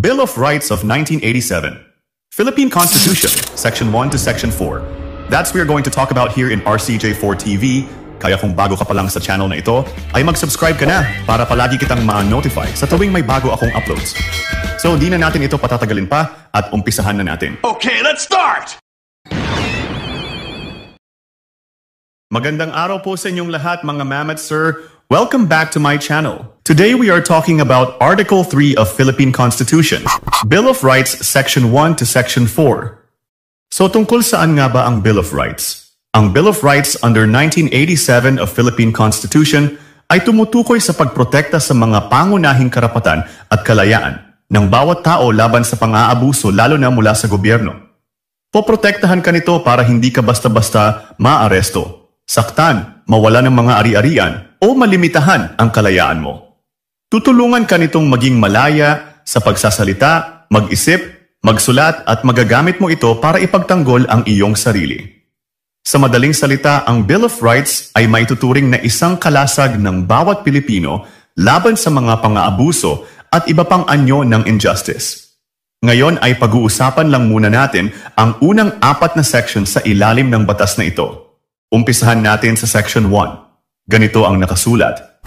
Bill of Rights of 1987. Philippine Constitution, Section 1 to Section 4. That's what we're going to talk about here in RCJ4 TV. Kaya kung bago ka pa lang sa channel na ito, ay mag-subscribe ka na para palagi kitang ma-notify sa tuwing may bago akong uploads. So di na natin ito patatagalin pa at umpisahan na natin. Okay, let's start! Magandang araw po sa inyong lahat mga ma'am at sir. Welcome back to my channel. Today we are talking about Article 3 of Philippine Constitution, Bill of Rights Section 1 to Section 4. So tungkol saan nga ba ang Bill of Rights? Ang Bill of Rights under 1987 of Philippine Constitution ay tumutukoy sa pagprotekta sa mga pangunahing karapatan at kalayaan ng bawat tao laban sa pang-aabuso lalo na mula sa gobyerno. Poprotektahan ka nito para hindi ka basta-basta maaresto, saktan, mawala ng mga ari-arian o malimitahan ang kalayaan mo. Tutulungan ka nitong maging malaya sa pagsasalita, mag-isip, magsulat at magagamit mo ito para ipagtanggol ang iyong sarili. Sa madaling salita, ang Bill of Rights ay maituturing na isang kalasag ng bawat Pilipino laban sa mga pang-aabuso at iba pang anyo ng injustice. Ngayon ay pag-uusapan lang muna natin ang unang 4 na section sa ilalim ng batas na ito. Umpisahan natin sa Section 1. Ganito ang nakasulat.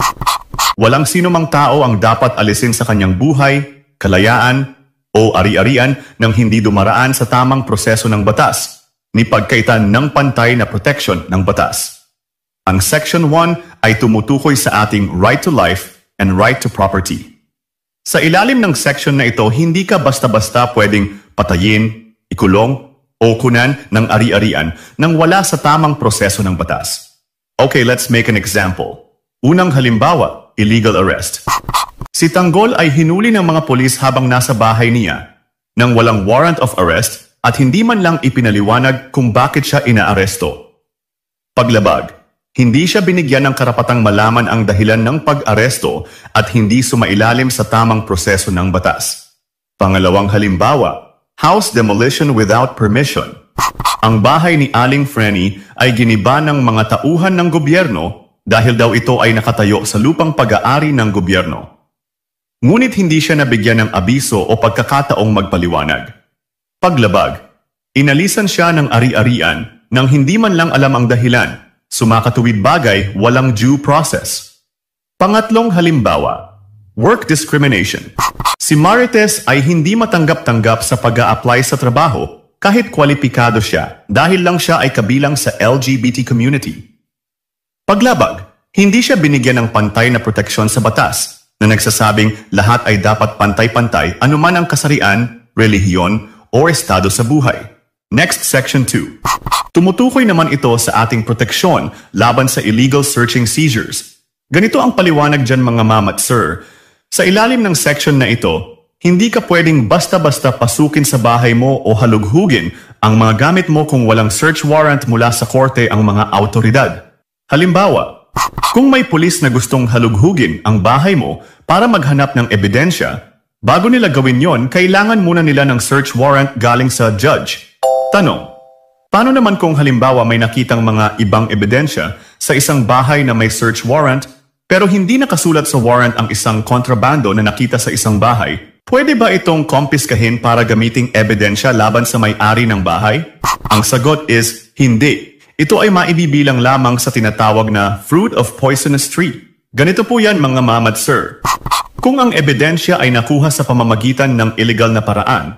Walang sinumang tao ang dapat alisin sa kanyang buhay, kalayaan, o ari-arian nang hindi dumaraan sa tamang proseso ng batas, ni pagkaitan ng pantay na proteksyon ng batas. Ang Section 1 ay tumutukoy sa ating right to life and right to property. Sa ilalim ng section na ito, hindi ka basta-basta pwedeng patayin, ikulong, o kunan ng ari-arian nang wala sa tamang proseso ng batas. Okay, let's make an example. Unang halimbawa, illegal arrest. Si Tanggol ay hinuli ng mga pulis habang nasa bahay niya nang walang warrant of arrest at hindi man lang ipinaliwanag kung bakit siya inaaresto. Paglabag, hindi siya binigyan ng karapatang malaman ang dahilan ng pag-aresto at hindi sumailalim sa tamang proseso ng batas. Pangalawang halimbawa, house demolition without permission. Ang bahay ni Aling Frenny ay giniba ng mga tauhan ng gobyerno dahil daw ito ay nakatayo sa lupang pag-aari ng gobyerno. Ngunit hindi siya nabigyan ng abiso o pagkakataong magpaliwanag. Paglabag, inalisan siya ng ari-arian nang hindi man lang alam ang dahilan, sumakatuwid bagay walang due process. Pangatlong halimbawa, work discrimination. Si Marites ay hindi matanggap-tanggap sa pag-a-apply sa trabaho kahit kwalipikado siya dahil lang siya ay kabilang sa LGBT community. Paglabag, hindi siya binigyan ng pantay na proteksyon sa batas na nagsasabing lahat ay dapat pantay-pantay anuman ang kasarian, relihiyon o estado sa buhay. Next, Section 2. Tumutukoy naman ito sa ating proteksyon laban sa illegal searching seizures. Ganito ang paliwanag dyan mga ma'am at sir. Sa ilalim ng section na ito, hindi ka pwedeng basta-basta pasukin sa bahay mo o halughugin ang mga gamit mo kung walang search warrant mula sa korte ang mga autoridad. Halimbawa, kung may pulis na gustong halughugin ang bahay mo para maghanap ng ebidensya, bago nila gawin yon, kailangan muna nila ng search warrant galing sa judge. Tanong, paano naman kung halimbawa may nakitang mga ibang ebidensya sa isang bahay na may search warrant pero hindi nakasulat sa warrant ang isang kontrabando na nakita sa isang bahay? Pwede ba itong kumpiskahin para gamiting ebidensya laban sa may-ari ng bahay? Ang sagot is hindi. Ito ay maibibilang lamang sa tinatawag na fruit of poisonous tree. Ganito po yan mga ma'am at sir. Kung ang ebidensya ay nakuha sa pamamagitan ng illegal na paraan,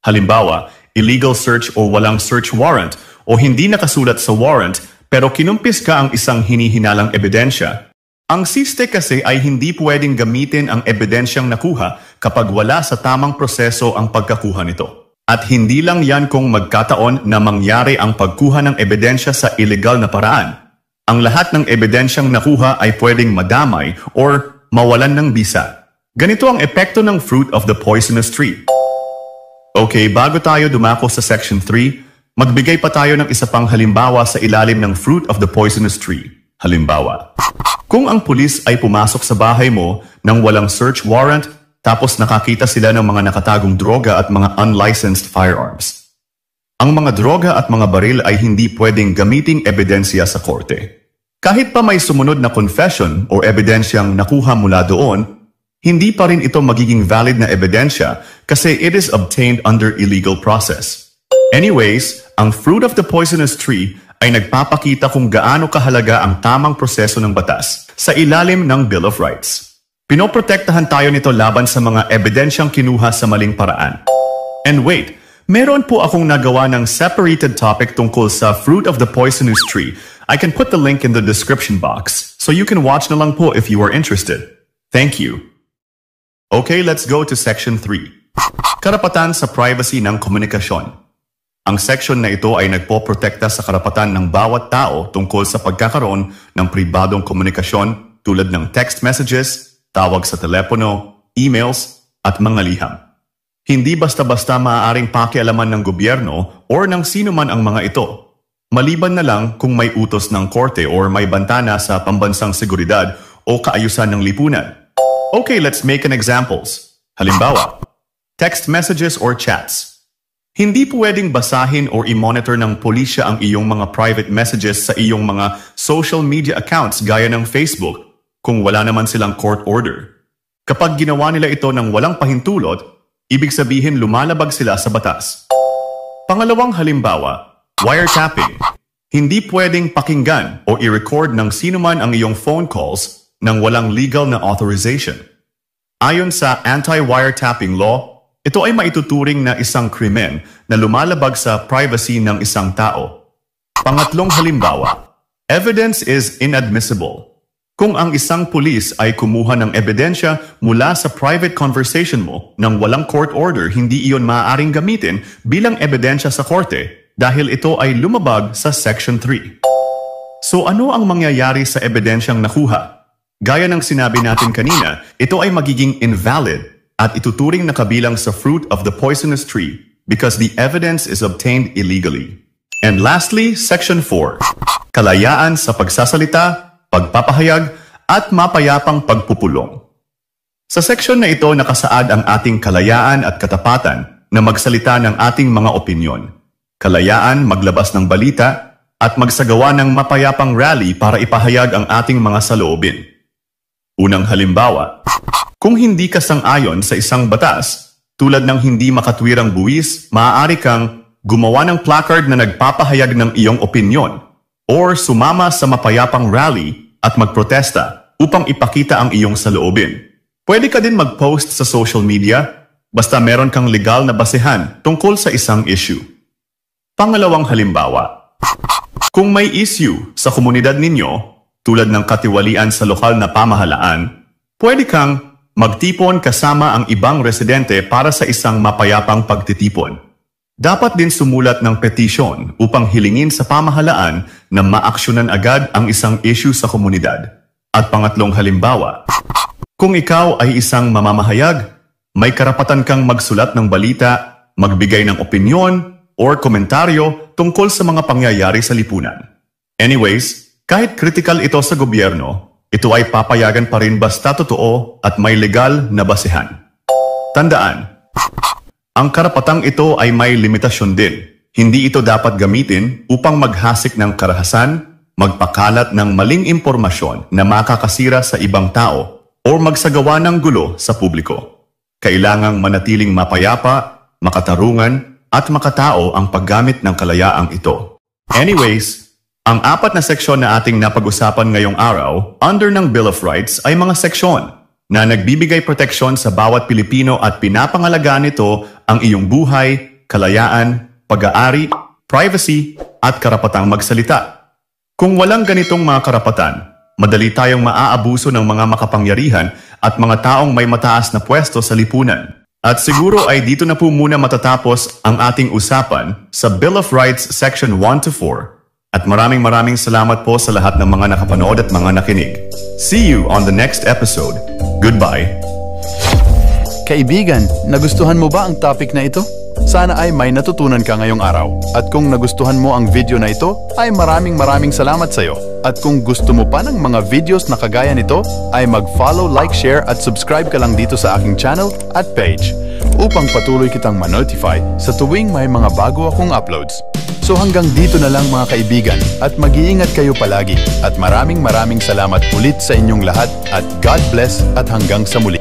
halimbawa, illegal search o walang search warrant o hindi nakasulat sa warrant pero kinumpis ka ang isang hinihinalang ebidensya, ang siste kasi ay hindi pwedeng gamitin ang ebidensyang nakuha kapag wala sa tamang proseso ang pagkakuha nito. At hindi lang yan kung magkataon na mangyari ang pagkuha ng ebidensya sa illegal na paraan. Ang lahat ng ebidensyang nakuha ay pwedeng madamay or mawalan ng bisa. Ganito ang epekto ng fruit of the poisonous tree. Okay, bago tayo dumako sa Section 3, magbigay pa tayo ng isa pang halimbawa sa ilalim ng fruit of the poisonous tree. Halimbawa, kung ang pulis ay pumasok sa bahay mo nang walang search warrant tapos nakakita sila ng mga nakatagong droga at mga unlicensed firearms. Ang mga droga at mga baril ay hindi pwedeng gamiting ebidensya sa korte. Kahit pa may sumunod na confession o ebidensyang nakuha mula doon, hindi pa rin ito magiging valid na ebidensya kasi it is obtained under illegal process. Anyways, ang fruit of the poisonous tree ay nagpapakita kung gaano kahalaga ang tamang proseso ng batas sa ilalim ng Bill of Rights. Pinoprotektahan tayo nito laban sa mga ebidensyang kinuha sa maling paraan. And wait, meron po akong nagawa ng separated topic tungkol sa fruit of the poisonous tree. I can put the link in the description box so you can watch na lang po if you are interested. Thank you. Okay, let's go to Section 3. Karapatan sa privacy ng komunikasyon. Ang section na ito ay nagpoprotekta sa karapatan ng bawat tao tungkol sa pagkakaroon ng pribadong komunikasyon tulad ng text messages, tawag sa telepono, emails, at mga liham. Hindi basta-basta maaaring pakialaman ng gobyerno or ng sino man ang mga ito. Maliban na lang kung may utos ng korte or may bantana sa pambansang seguridad o kaayusan ng lipunan. Okay, let's make an examples. Halimbawa, text messages or chats. Hindi pwedeng basahin or i-monitor ng pulisya ang iyong mga private messages sa iyong mga social media accounts gaya ng Facebook kung wala naman silang court order. Kapag ginawa nila ito ng walang pahintulot, ibig sabihin lumalabag sila sa batas. Pangalawang halimbawa, wiretapping. Hindi pwedeng pakinggan o i-record ng sinuman ang iyong phone calls nang walang legal na authorization. Ayon sa anti-wiretapping law, ito ay maituturing na isang krimen na lumalabag sa privacy ng isang tao. Pangatlong halimbawa, evidence is inadmissible. Kung ang isang pulis ay kumuha ng ebidensya mula sa private conversation mo nang walang court order, hindi iyon maaaring gamitin bilang ebidensya sa korte dahil ito ay lumabag sa Section 3. So ano ang mangyayari sa ebidensyang nakuha? Gaya ng sinabi natin kanina, ito ay magiging invalid at ituturing na kabilang sa fruit of the poisonous tree because the evidence is obtained illegally. And lastly, Section 4. Kalayaan sa pagsasalita, pagpapahayag, at mapayapang pagpupulong. Sa section na ito nakasaad ang ating kalayaan at katapatan na magsalita ng ating mga opinyon. Kalayaan maglabas ng balita at magsagawa ng mapayapang rally para ipahayag ang ating mga saloobin. Unang halimbawa, kung hindi ka sang-ayon sa isang batas, tulad ng hindi makatwirang buwis, maaari kang gumawa ng placard na nagpapahayag ng iyong opinyon or sumama sa mapayapang rally at magprotesta upang ipakita ang iyong saloobin. Pwede ka din mag-post sa social media basta meron kang legal na basehan tungkol sa isang issue. Pangalawang halimbawa, kung may issue sa komunidad ninyo, tulad ng katiwalian sa lokal na pamahalaan, pwede kang magtipon kasama ang ibang residente para sa isang mapayapang pagtitipon. Dapat din sumulat ng petisyon upang hilingin sa pamahalaan na maaksyonan agad ang isang issue sa komunidad. At pangatlong halimbawa, kung ikaw ay isang mamamahayag, may karapatan kang magsulat ng balita, magbigay ng opinyon, or komentaryo tungkol sa mga pangyayari sa lipunan. Anyways, kahit critical ito sa gobyerno, ito ay papayagan pa rin basta totoo at may legal na basehan. Tandaan, ang karapatang ito ay may limitasyon din. Hindi ito dapat gamitin upang maghasik ng karahasan, magpakalat ng maling impormasyon na makakasira sa ibang tao o magsagawa ng gulo sa publiko. Kailangang manatiling mapayapa, makatarungan, at makatao ang paggamit ng kalayaang ito. Anyways, ang apat na seksyon na ating napag-usapan ngayong araw under ng Bill of Rights ay mga seksyon na nagbibigay proteksyon sa bawat Pilipino at pinapangalagaan nito ang iyong buhay, kalayaan, pag-aari, privacy, at karapatang magsalita. Kung walang ganitong mga karapatan, madali tayong maaabuso ng mga makapangyarihan at mga taong may mataas na pwesto sa lipunan. At siguro ay dito na po muna matatapos ang ating usapan sa Bill of Rights Section 1 to 4. At maraming salamat po sa lahat ng mga nakapanood at mga nakinig. See you on the next episode. Goodbye. Kaibigan, nagustuhan mo ba ang topic na ito? Sana ay may natutunan ka ngayong araw. At kung nagustuhan mo ang video na ito, ay maraming salamat sa iyo. At kung gusto mo pa ng mga videos na kagaya nito, ay mag-follow, like, share at subscribe ka lang dito sa aking channel at page upang patuloy kitang ma-notify sa tuwing may mga bago akong uploads. So hanggang dito na lang mga kaibigan at mag-iingat kayo palagi at maraming salamat ulit sa inyong lahat at God bless at hanggang sa muli.